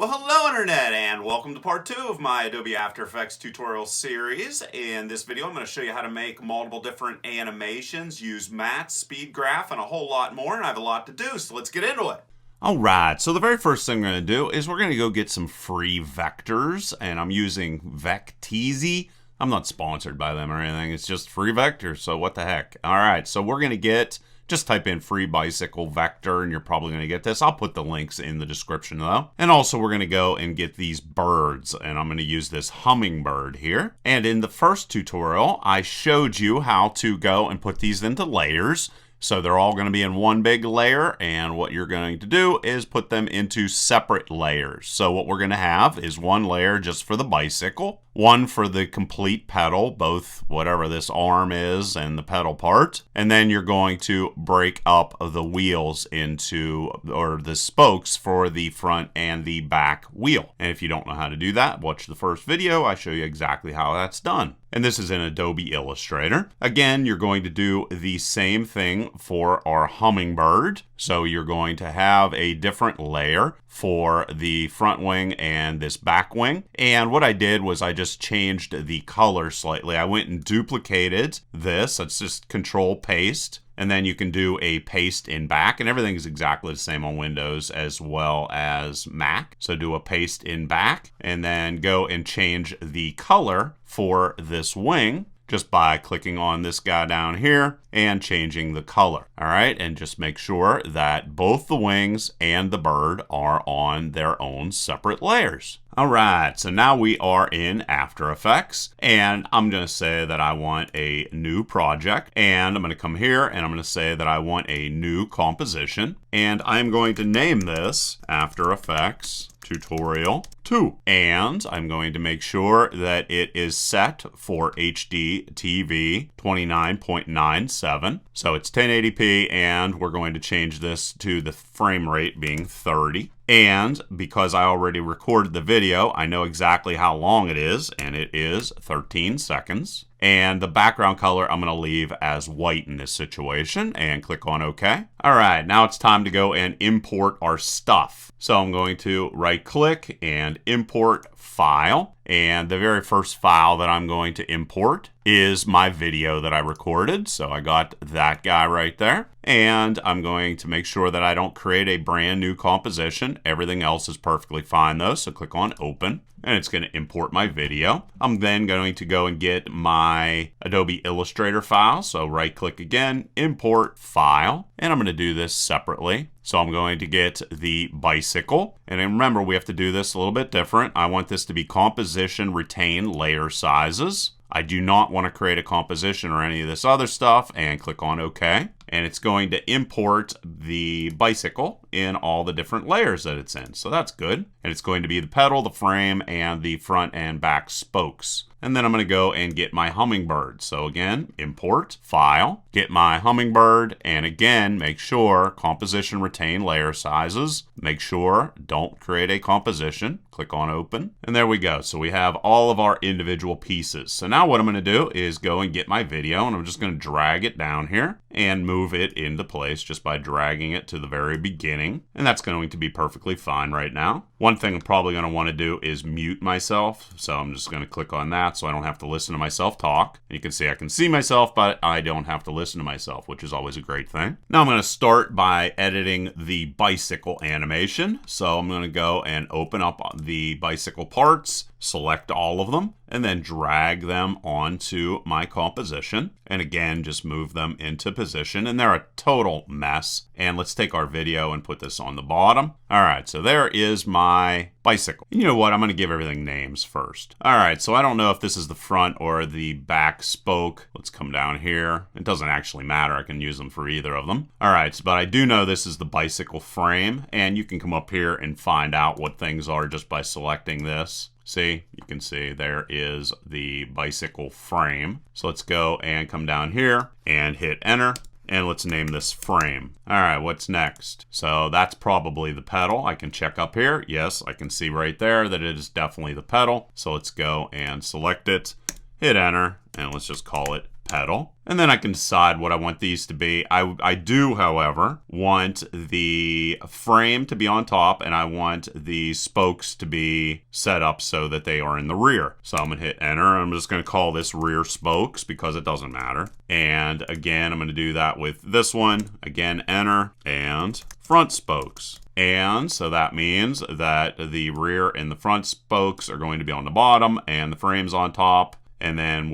Well, hello Internet, and welcome to part 2 of my Adobe After Effects tutorial series. In this video, I'm going to show you how to make multiple different animations, use matte, speed graph, and a whole lot more, and I have a lot to do, so let's get into it. Alright, so the very first thing we're going to do is we're going to go get some free vectors, and I'm using Vecteezy. I'm not sponsored by them or anything, it's just free vectors, so what the heck. Alright, so we're going to get... just type in free bicycle vector and you're probably going to get this. I'll put the links in the description though. And also we're going to go and get these birds, and I'm going to use this Hummingbird here. And in the first tutorial, I showed you how to go and put these into layers. So they're all going to be in one big layer, and what you're going to do is put them into separate layers. So what we're going to have is one layer just for the bicycle, one for the complete pedal, both whatever this arm is and the pedal part, and then you're going to break up the wheels into, or the spokes for the front and the back wheel. And if you don't know how to do that, watch the first video. I show you exactly how that's done. And this is in Adobe Illustrator. Again, you're going to do the same thing for our Hummingbird. So you're going to have a different layer for the front wing and this back wing. And what I did was I just changed the color slightly. I went and duplicated this. Let's just Control Paste. And then you can do a paste in back, and everything is exactly the same on Windows as well as Mac. So do a paste in back, and then go and change the color for this wing just by clicking on this guy down here and changing the color. All right, and just make sure that both the wings and the bird are on their own separate layers. All right, so now we are in After Effects, and I'm going to say that I want a new project, and I'm going to come here and I'm going to say that I want a new composition, and I'm going to name this After Effects Tutorial 2, and I'm going to make sure that it is set for HD TV 29.97, so it's 1080p, and we're going to change this to the frame rate being 30. And because I already recorded the video, I know exactly how long it is, and it is 13 seconds. And the background color I'm going to leave as white in this situation, and click on OK. All right, now it's time to go and import our stuff. So I'm going to right click and import file. And the very first file that I'm going to import is my video that I recorded. So I got that guy right there. And I'm going to make sure that I don't create a brand new composition. Everything else is perfectly fine though. So click on open, and it's going to import my video. I'm then going to go and get my Adobe Illustrator file. So right click again, import file, and I'm going to do this separately. So I'm going to get the bicycle, and then remember we have to do this a little bit different. I want this to be composition retain layer sizes. I do not want to create a composition or any of this other stuff, and click on OK. And it's going to import the bicycle in all the different layers that it's in. So that's good. And it's going to be the pedal, the frame, and the front and back spokes. And then I'm going to go and get my Hummingbird. So again, import, file, get my Hummingbird, and again, make sure composition retain layer sizes. Make sure don't create a composition. Click on open, and there we go. So we have all of our individual pieces. So now what I'm going to do is go and get my video, and I'm just going to drag it down here and move it into place just by dragging it to the very beginning. And that's going to be perfectly fine right now. One thing I'm probably going to want to do is mute myself. So I'm just going to click on that so I don't have to listen to myself talk. And you can see I can see myself, but I don't have to listen to myself, which is always a great thing. Now I'm going to start by editing the bicycle animation. So I'm going to go and open up the bicycle parts, select all of them, and then drag them onto my composition. And again, just move them into position, and they're a total mess. And let's take our video and put this on the bottom. All right, so there is my bicycle. You know what? I'm going to give everything names first. All right, so I don't know if this is the front or the back spoke. Let's come down here. It doesn't actually matter. I can use them for either of them. All right, but I do know this is the bicycle frame, and you can come up here and find out what things are just by selecting this. See, you can see there is the bicycle frame. So let's go and come down here and hit enter. And let's name this frame. All right, what's next? So that's probably the pedal. I can check up here. Yes, I can see right there that it is definitely the pedal. So let's go and select it, hit enter, and let's just call it pedal. And then I can decide what I want these to be. I do, however, want the frame to be on top, and I want the spokes to be set up so that they are in the rear. So I'm going to hit enter. I'm just going to call this rear spokes because it doesn't matter. And again, I'm going to do that with this one. Again, enter, and front spokes. And so that means that the rear and the front spokes are going to be on the bottom and the frame's on top. And then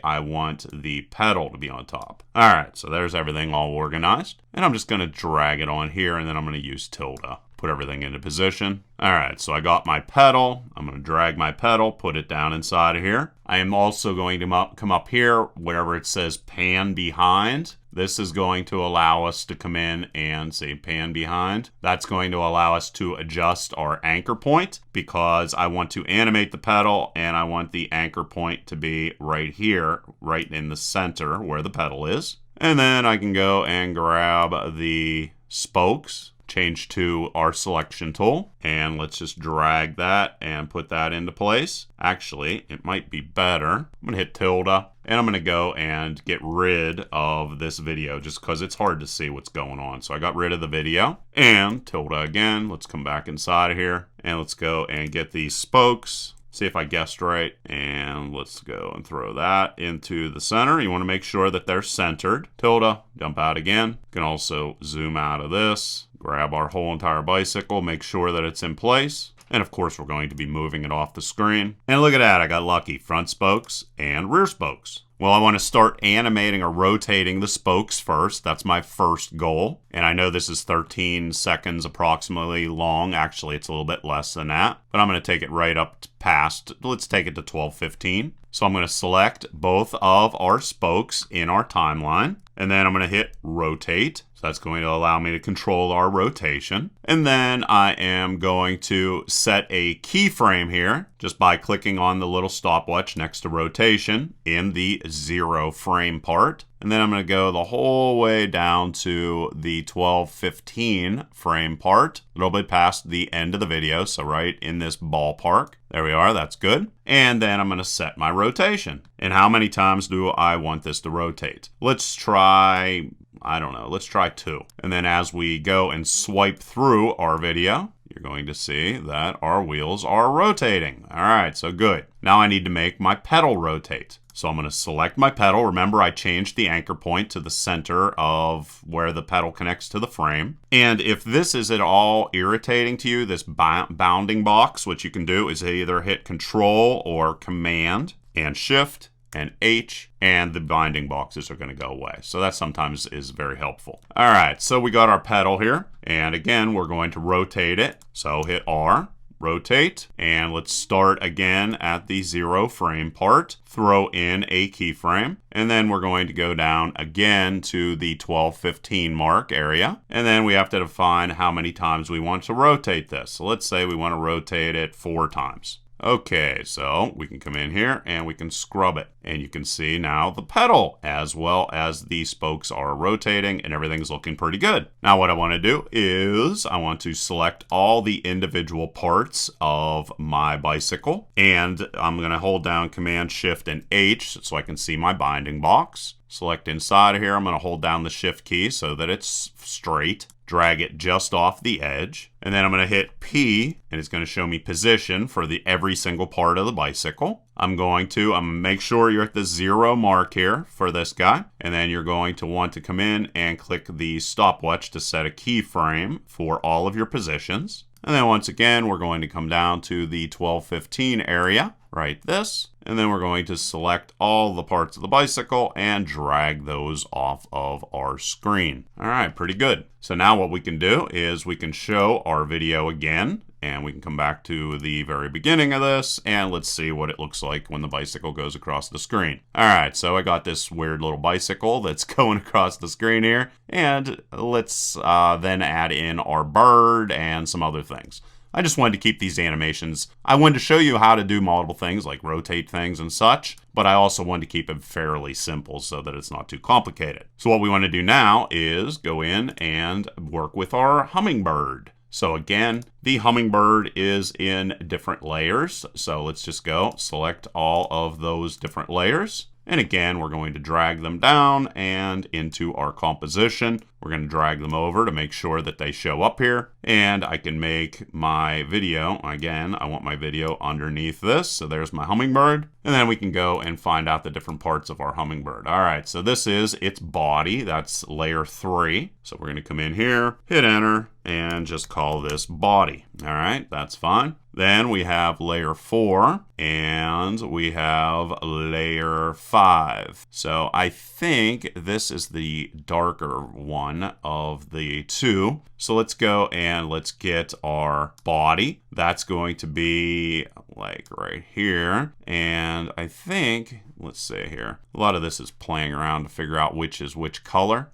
I want the pedal to be on top. All right, so there's everything all organized. And I'm just going to drag it on here, and then I'm going to use tilde. Put everything into position. All right, so I got my pedal. I'm going to drag my pedal, put it down inside of here. I am also going to come up here, wherever it says pan behind. This is going to allow us to come in and say pan behind. That's going to allow us to adjust our anchor point because I want to animate the pedal and I want the anchor point to be right here, right in the center where the pedal is. And then I can go and grab the spokes, change to our selection tool, and let's just drag that and put that into place. Actually, it might be better. I'm going to hit tilde, and I'm going to go and get rid of this video just because it's hard to see what's going on. So I got rid of the video, and tilde again. Let's come back inside of here, and let's go and get these spokes. See if I guessed right, and let's go and throw that into the center. You want to make sure that they're centered. Tilde, jump out again. You can also zoom out of this, grab our whole entire bicycle, make sure that it's in place. And of course, we're going to be moving it off the screen. And look at that, I got lucky. Front spokes and rear spokes. Well, I want to start animating or rotating the spokes first. That's my first goal. And I know this is 13 seconds approximately long. Actually, it's a little bit less than that. But I'm going to take it right up past, let's take it to 12:15. So I'm going to select both of our spokes in our timeline. And then I'm going to hit rotate. So that's going to allow me to control our rotation. And then I am going to set a keyframe here just by clicking on the little stopwatch next to rotation in the 0 frame part. And then I'm going to go the whole way down to the 12:15 frame part, a little bit past the end of the video, so right in this ballpark. There we are, that's good. And then I'm going to set my rotation. And how many times do I want this to rotate? Let's try, I don't know, let's try 2. And then as we go and swipe through our video, you're going to see that our wheels are rotating. All right, so good. Now I need to make my pedal rotate. So I'm going to select my pedal. Remember, I changed the anchor point to the center of where the pedal connects to the frame. And if this is at all irritating to you, this bounding box, what you can do is either hit Control or Command and Shift and H, and the binding boxes are going to go away. So that sometimes is very helpful. All right, so we got our pedal here. And again, we're going to rotate it. So hit R. Rotate, and let's start again at the 0 frame part, throw in a keyframe, and then we're going to go down again to the 12:15 mark area, and then we have to define how many times we want to rotate this. So let's say we want to rotate it 4 times. Okay, so we can come in here and we can scrub it. And you can see now the pedal as well as the spokes are rotating and everything's looking pretty good. Now what I want to do is I want to select all the individual parts of my bicycle. And I'm going to hold down Command, Shift, and H so I can see my binding box. Select inside of here. I'm going to hold down the Shift key so that it's straight. Drag it just off the edge, and then I'm going to hit P, and it's going to show me position for every single part of the bicycle. I'm going to make sure you're at the 0 mark here for this guy, and then you're going to want to come in and click the stopwatch to set a keyframe for all of your positions. And then once again, we're going to come down to the 12:15 area, right this, and then we're going to select all the parts of the bicycle and drag those off of our screen. All right, pretty good. So now what we can do is we can show our video again, and we can come back to the very beginning of this, and let's see what it looks like when the bicycle goes across the screen. All right, so I got this weird little bicycle that's going across the screen here, and let's then add in our bird and some other things. I just wanted to keep these animations. I wanted to show you how to do multiple things like rotate things and such, but I also wanted to keep it fairly simple so that it's not too complicated. So what we want to do now is go in and work with our Hummingbird. So again, the Hummingbird is in different layers. So let's just go select all of those different layers. And again, we're going to drag them down and into our composition. We're going to drag them over to make sure that they show up here. And I can make my video, again, I want my video underneath this. So there's my hummingbird. And then we can go and find out the different parts of our hummingbird. All right, so this is its body. That's layer 3. So we're going to come in here, hit enter, and just call this body. All right, that's fine. Then we have layer 4 and we have layer 5. So I think this is the darker one of the two. So let's go and let's get our body. That's going to be like right here. And I think, let's see here. A lot of this is playing around to figure out which is which color.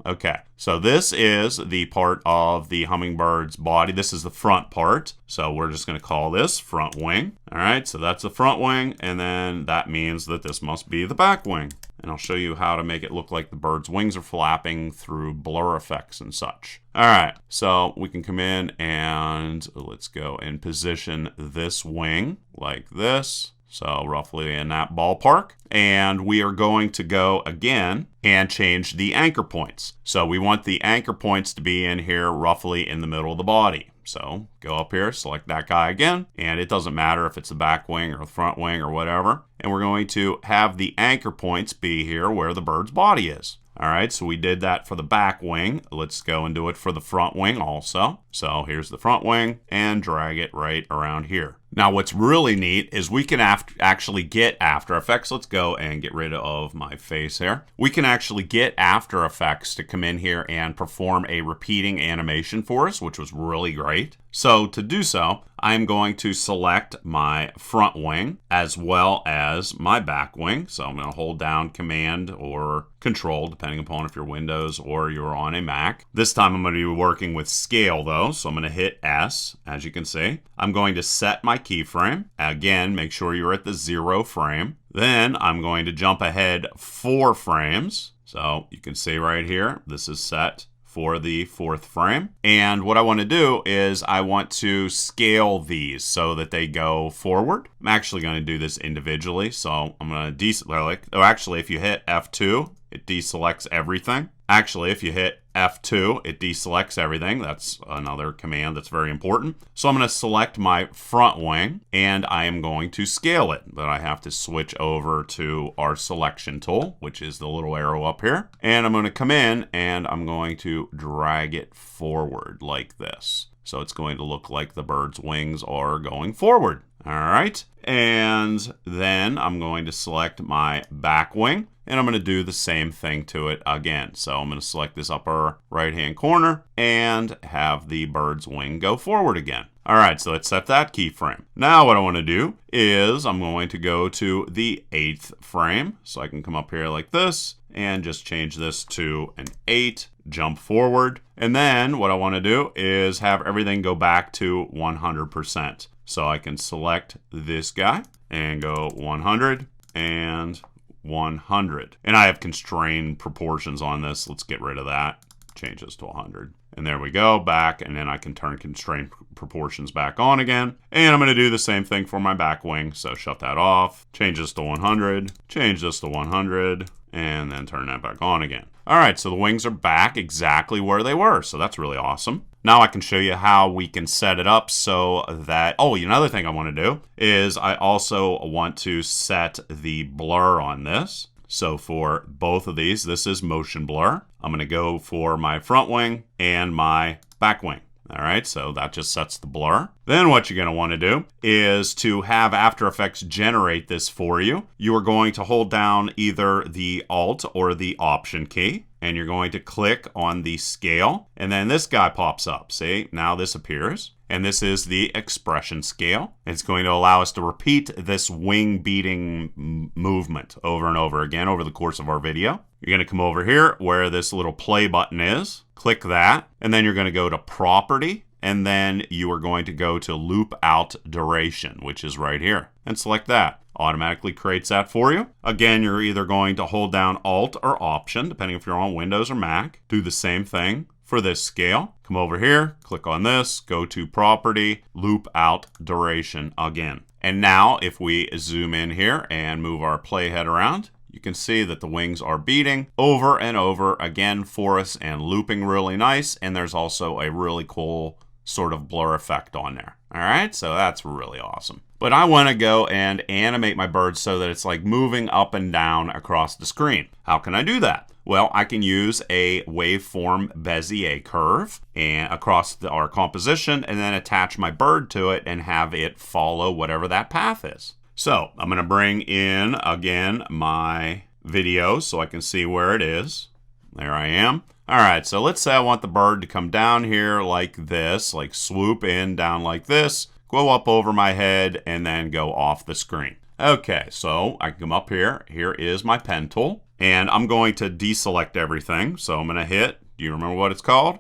Okay. So this is the part of the hummingbird's body. This is the front part. So we're just going to call this front wing. All right, so that's the front wing, and then that means that this must be the back wing. And I'll show you how to make it look like the bird's wings are flapping through blur effects and such. All right, so we can come in and let's go and position this wing like this. So roughly in that ballpark. And we are going to go again and change the anchor points. So we want the anchor points to be in here roughly in the middle of the body. So go up here, select that guy again, and it doesn't matter if it's the back wing or the front wing or whatever. And we're going to have the anchor points be here where the bird's body is. All right, so we did that for the back wing. Let's go and do it for the front wing also. So here's the front wing and drag it right around here. Now what's really neat is we can actually get After Effects. Let's go and get rid of my face here. We can actually get After Effects to come in here and perform a repeating animation for us, which was really great. So to do so, I'm going to select my front wing as well as my back wing. So I'm going to hold down Command or Control, depending upon if you're Windows or you're on a Mac. This time I'm going to be working with scale though, so I'm going to hit S, as you can see. I'm going to set my keyframe. Again, make sure you're at the 0 frame. Then I'm going to jump ahead 4 frames. So you can see right here, this is set for the 4th frame. And what I want to do is I want to scale these so that they go forward. I'm actually going to do this individually. So I'm going to deselect. Oh, actually, if you hit F2, it deselects everything. Actually, if you hit F2, it deselects everything. That's another command that's very important. So I'm going to select my front wing and I am going to scale it. But I have to switch over to our selection tool, which is the little arrow up here. And I'm going to come in and I'm going to drag it forward like this. So it's going to look like the bird's wings are going forward. All right. And then I'm going to select my back wing. And I'm going to do the same thing to it again. So I'm going to select this upper right-hand corner and have the bird's wing go forward again. All right, so let's set that keyframe. Now what I want to do is I'm going to go to the 8th frame. So I can come up here like this and just change this to an 8, jump forward. And then what I want to do is have everything go back to 100%. So I can select this guy and go 100 and 100. And I have constrained proportions on this. Let's get rid of that. Change this to 100. And there we go, back, and then I can turn constraint proportions back on again. And I'm going to do the same thing for my back wing. So shut that off, change this to 100, change this to 100, and then turn that back on again. All right, so the wings are back exactly where they were. So that's really awesome. Now I can show you how we can set it up so that, another thing I want to do is I also want to set the blur on this. So for both of these, this is motion blur. I'm going to go for my front wing and my back wing. All right, so that just sets the blur. Then what you're going to want to do is to have After Effects generate this for you. You are going to hold down either the Alt or the Option key, and you're going to click on the scale, and then this guy pops up. See, now this appears, and this is the expression scale. It's going to allow us to repeat this wing beating movement over and over again over the course of our video. You're going to come over here where this little play button is, click that, and then you're going to go to Property, and then you are going to go to Loop Out Duration, which is right here, and select that. Automatically creates that for you. Again, you're either going to hold down Alt or Option, depending if you're on Windows or Mac. Do the same thing for this scale. Come over here, click on this, go to Property, Loop Out Duration again. And now if we zoom in here and move our playhead around, you can see that the wings are beating over and over again for us and looping really nice. And there's also a really cool sort of blur effect on there. All right, so that's really awesome. But I want to go and animate my bird so that it's like moving up and down across the screen. How can I do that? Well, I can use a waveform Bezier curve and across our composition and then attach my bird to it and have it follow whatever that path is. So I'm going to bring in, again, my video so I can see where it is. There I am. All right, so let's say I want the bird to come down here like this, like swoop in down like this, go up over my head, and then go off the screen. Okay, so I can come up here. Here is my pen tool, and I'm going to deselect everything. So I'm going to hit, do you remember what it's called?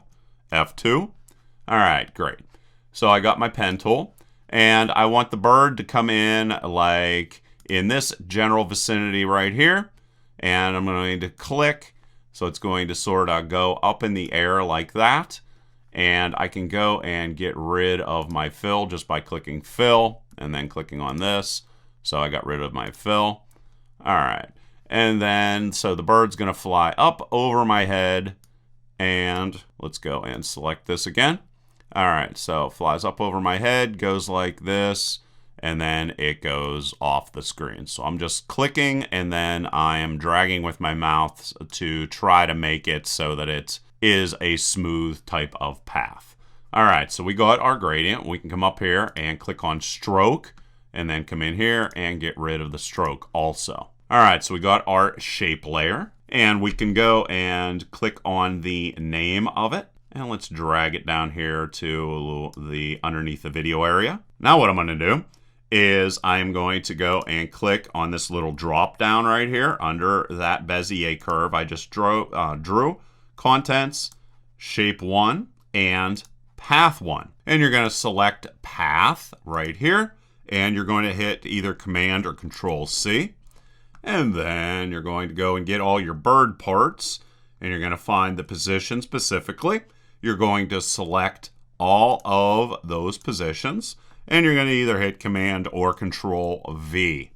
F2. All right, great. So I got my pen tool, and I want the bird to come in like in this general vicinity right here, and I'm going to click. So it's going to sort of go up in the air like that. And I can go and get rid of my fill just by clicking fill and then clicking on this. So I got rid of my fill. All right. And then, so the bird's going to fly up over my head. And let's go and select this again. All right. So it flies up over my head, goes like this, and then it goes off the screen. So I'm just clicking and then I am dragging with my mouth to try to make it so that it is a smooth type of path. All right, so we got our gradient. We can come up here and click on stroke and then come in here and get rid of the stroke also. All right, so we got our shape layer and we can go and click on the name of it. And let's drag it down here to the underneath the video area. Now what I'm gonna do is I'm going to go and click on this little drop down right here under that Bezier curve I just drew, contents, shape 1, and path 1. And you're going to select path right here, and you're going to hit either Command or Control C. And then you're going to go and get all your bird parts, and you're going to find the position specifically. You're going to select all of those positions, and you're going to either hit Command or Control V.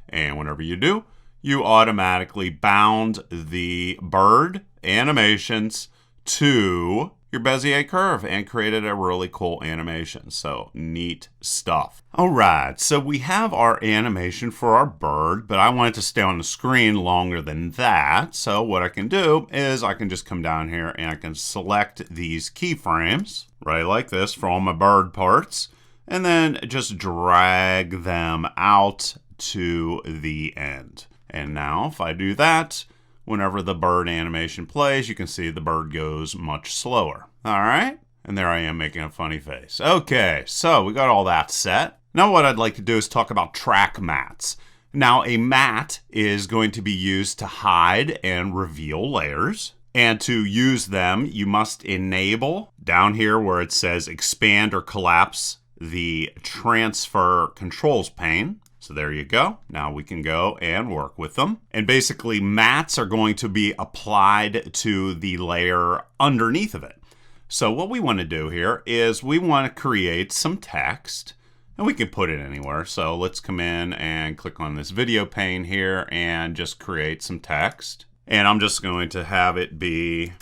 And whenever you do, you automatically bound the bird animations to your Bezier curve and created a really cool animation. So neat stuff. All right, so we have our animation for our bird, but I want it to stay on the screen longer than that. So what I can do is I can just come down here and I can select these keyframes, right, like this for all my bird parts, and then just drag them out to the end. And now if I do that, whenever the bird animation plays, you can see the bird goes much slower. All right, and there I am making a funny face. Okay, so we got all that set. Now what I'd like to do is talk about track mats. Now a mat is going to be used to hide and reveal layers. And to use them, you must enable down here where it says expand or collapse the transfer controls pane. So there you go. Now we can go and work with them. And basically mats are going to be applied to the layer underneath of it. So what we want to do here is we want to create some text, and we can put it anywhere. So let's come in and click on this video pane here and just create some text. And I'm just going to have it be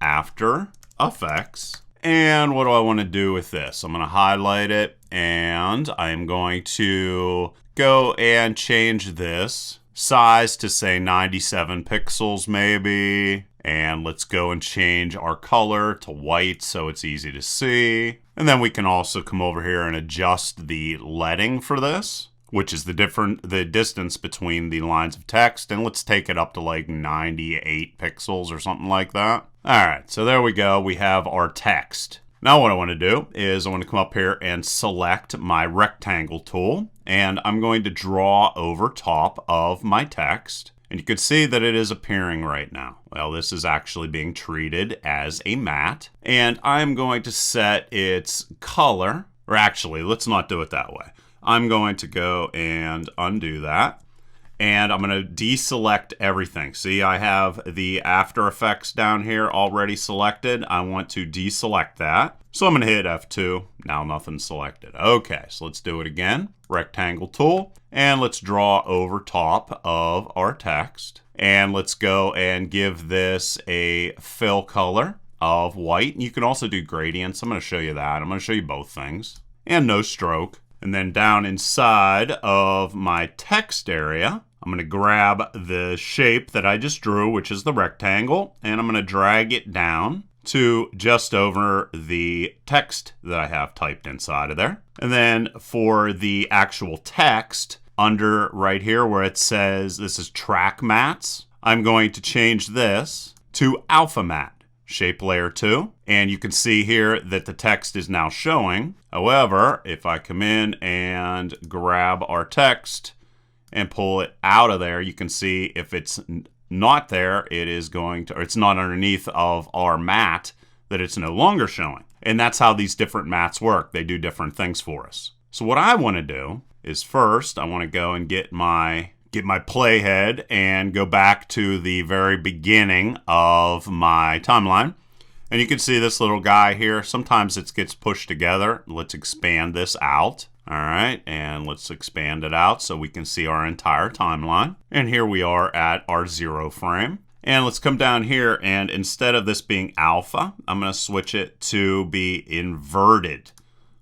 After Effects. And what do I want to do with this? I'm going to highlight it, and I'm going to go and change this size to say 97 pixels maybe. And let's go and change our color to white so it's easy to see. And then we can also come over here and adjust the leading for this, which is the distance between the lines of text. And let's take it up to like 98 pixels or something like that. All right, so there we go. We have our text. Now what I want to do is I want to come up here and select my rectangle tool, and I'm going to draw over top of my text. And you can see that it is appearing right now. Well, this is actually being treated as a matte. And I'm going to set its color, or actually, let's not do it that way. I'm going to go and undo that. and I'm going to deselect everything. See, I have the After Effects down here already selected. I want to deselect that. So I'm going to hit F2. Now nothing's selected. Okay, so let's do it again. Rectangle tool, and let's draw over top of our text. And let's go and give this a fill color of white. You can also do gradients. I'm going to show you that. I'm going to show you both things. And no stroke. And then down inside of my text area, I'm going to grab the shape that I just drew, which is the rectangle, and I'm going to drag it down to just over the text that I have typed inside of there. And then for the actual text, under right here where it says this is track mats, I'm going to change this to alpha mat. Shape layer 2, and you can see here that the text is now showing. However, if I come in and grab our text and pull it out of there, you can see if it's not there, it is going to, or it's not underneath of our mat, that it's no longer showing. And that's how these different mats work. They do different things for us. So what I want to do is first, I want to go and get my playhead and go back to the very beginning of my timeline. And you can see this little guy here. Sometimes it gets pushed together. Let's expand this out. All right, and let's expand it out so we can see our entire timeline. And here we are at our 0 frame. And let's come down here, and instead of this being alpha, I'm going to switch it to be inverted.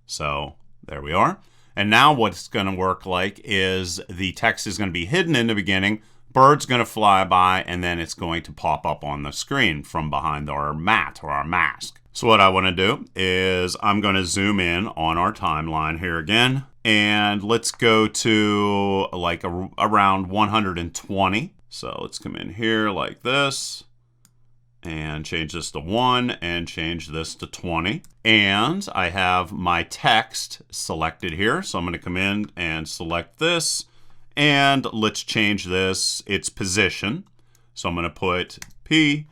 So there we are. And now what it's going to work like is the text is going to be hidden in the beginning, bird's going to fly by, and then it's going to pop up on the screen from behind our mat or our mask. So what I want to do is I'm going to zoom in on our timeline here again, and let's go to like around 120. So let's come in here like this, and change this to 1 and change this to 20. And I have my text selected here. So I'm going to come in and select this, and let's change this, its position. So I'm going to put P,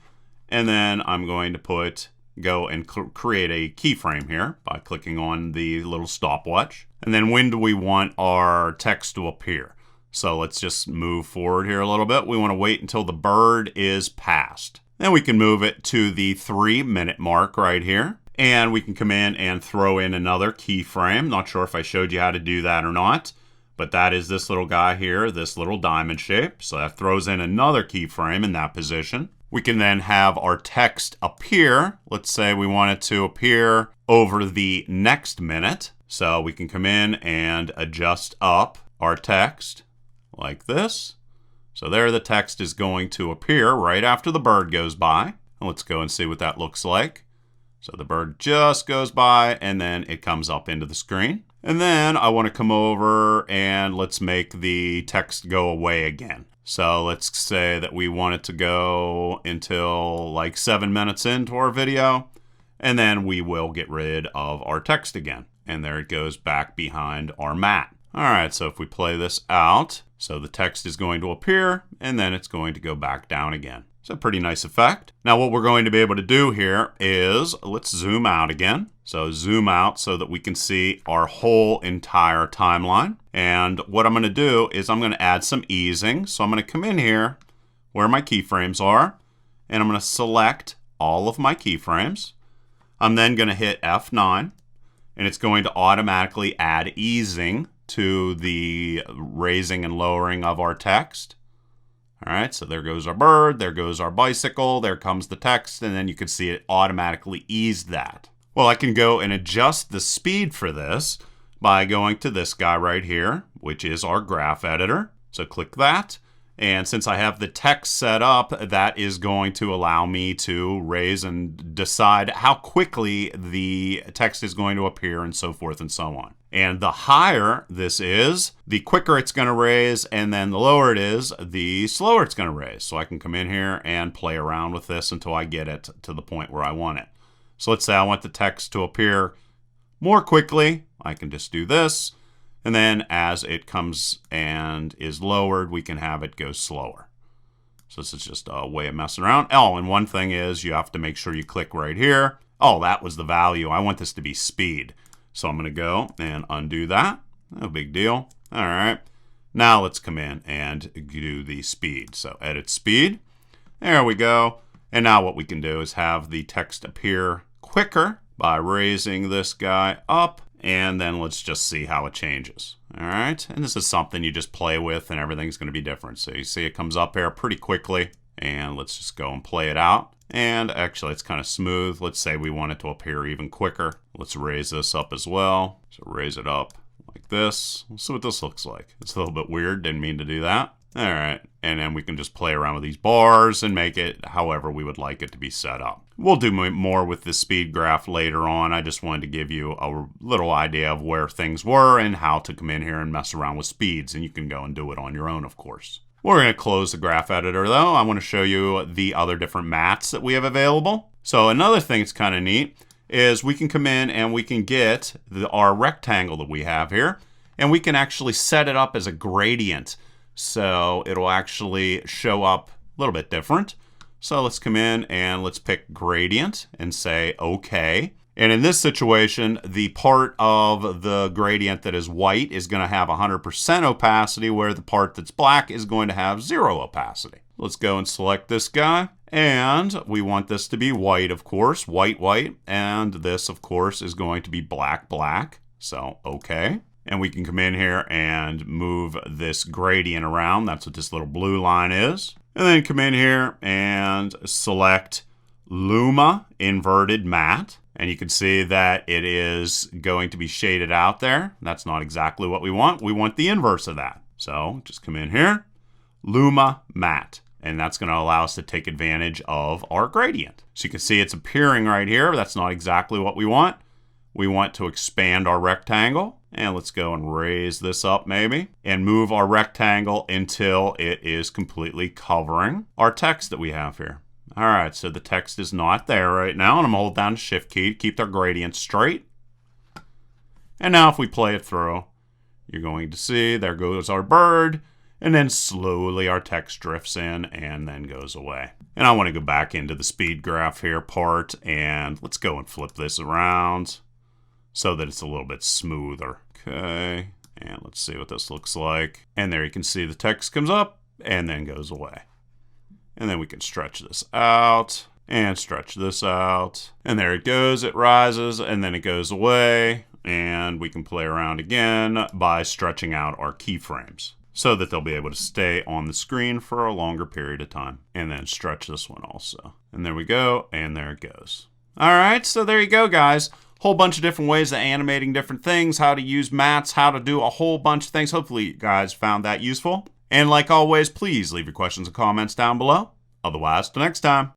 and then I'm going to go and create a keyframe here by clicking on the little stopwatch. And then when do we want our text to appear? So let's just move forward here a little bit. We want to wait until the bird is passed. Then we can move it to the 3-minute mark right here. And we can come in and throw in another keyframe. Not sure if I showed you how to do that or not, but that is this little guy here, this little diamond shape. So that throws in another keyframe in that position. We can then have our text appear. Let's say we want it to appear over the next minute. So we can come in and adjust up our text like this. So there the text is going to appear right after the bird goes by. And let's go and see what that looks like. So the bird just goes by, and then it comes up into the screen. And then I want to come over and let's make the text go away again. So let's say that we want it to go until like 7 minutes into our video, and then we will get rid of our text again. And there it goes back behind our mat. All right, so if we play this out, so the text is going to appear, and then it's going to go back down again. It's a pretty nice effect. Now what we're going to be able to do here is, let's zoom out again. So zoom out so that we can see our whole entire timeline. And what I'm going to do is I'm going to add some easing. So I'm going to come in here where my keyframes are, and I'm going to select all of my keyframes. I'm then going to hit F9, and it's going to automatically add easing to the raising and lowering of our text. All right, so there goes our bird, there goes our bicycle, there comes the text, and then you can see it automatically eased that. Well, I can go and adjust the speed for this by going to this guy right here, which is our graph editor. So click that. And since I have the text set up, that is going to allow me to raise and decide how quickly the text is going to appear and so forth and so on. And the higher this is, the quicker it's going to raise, and then the lower it is, the slower it's going to raise. So I can come in here and play around with this until I get it to the point where I want it. So let's say I want the text to appear more quickly. I can just do this. And then as it comes and is lowered, we can have it go slower. So this is just a way of messing around. Oh, and one thing is you have to make sure you click right here. Oh, that was the value. I want this to be speed. So I'm going to go and undo that. No big deal. All right. Now let's come in and do the speed. So edit speed. There we go. And now what we can do is have the text appear quicker by raising this guy up. And then let's just see how it changes. All right. And this is something you just play with and everything's going to be different. So you see it comes up here pretty quickly. And let's just go and play it out. And actually it's kind of smooth. Let's say we want it to appear even quicker. Let's raise this up as well. So raise it up like this. Let's see what this looks like. It's a little bit weird. Didn't mean to do that. All right. And then we can just play around with these bars and make it however we would like it to be set up. We'll do more with the speed graph later on. I just wanted to give you a little idea of where things were and how to come in here and mess around with speeds. And you can go and do it on your own, of course. We're going to close the graph editor though. I want to show you the other different mats that we have available. So another thing that's kind of neat is we can come in and we can get our rectangle that we have here, and we can actually set it up as a gradient. So it'll actually show up a little bit different. So let's come in and let's pick gradient and say OK. And in this situation, the part of the gradient that is white is going to have 100% opacity, where the part that's black is going to have 0 opacity. Let's go and select this guy. And we want this to be white, of course, white, white. And this, of course, is going to be black, black. So, OK. And we can come in here and move this gradient around. That's what this little blue line is. And then come in here and select Luma Inverted Matte. And you can see that it is going to be shaded out there. That's not exactly what we want. We want the inverse of that. So just come in here, Luma Matte. And that's going to allow us to take advantage of our gradient. So you can see it's appearing right here. That's not exactly what we want. We want to expand our rectangle. And let's go and raise this up maybe. And move our rectangle until it is completely covering our text that we have here. All right, so the text is not there right now, and I'm going to hold down the Shift key to keep our gradient straight. And now if we play it through, you're going to see there goes our bird, and then slowly our text drifts in and then goes away. And I want to go back into the speed graph here part, and let's go and flip this around so that it's a little bit smoother. Okay, and let's see what this looks like. And there you can see the text comes up and then goes away. And then we can stretch this out and stretch this out. And there it goes. It rises and then it goes away. And we can play around again by stretching out our keyframes so that they'll be able to stay on the screen for a longer period of time. And then stretch this one also. And there we go. And there it goes. All right. So there you go, guys. Whole bunch of different ways of animating different things, how to use mats, how to do a whole bunch of things. Hopefully you guys found that useful. And like always, please leave your questions and comments down below. Otherwise, till next time.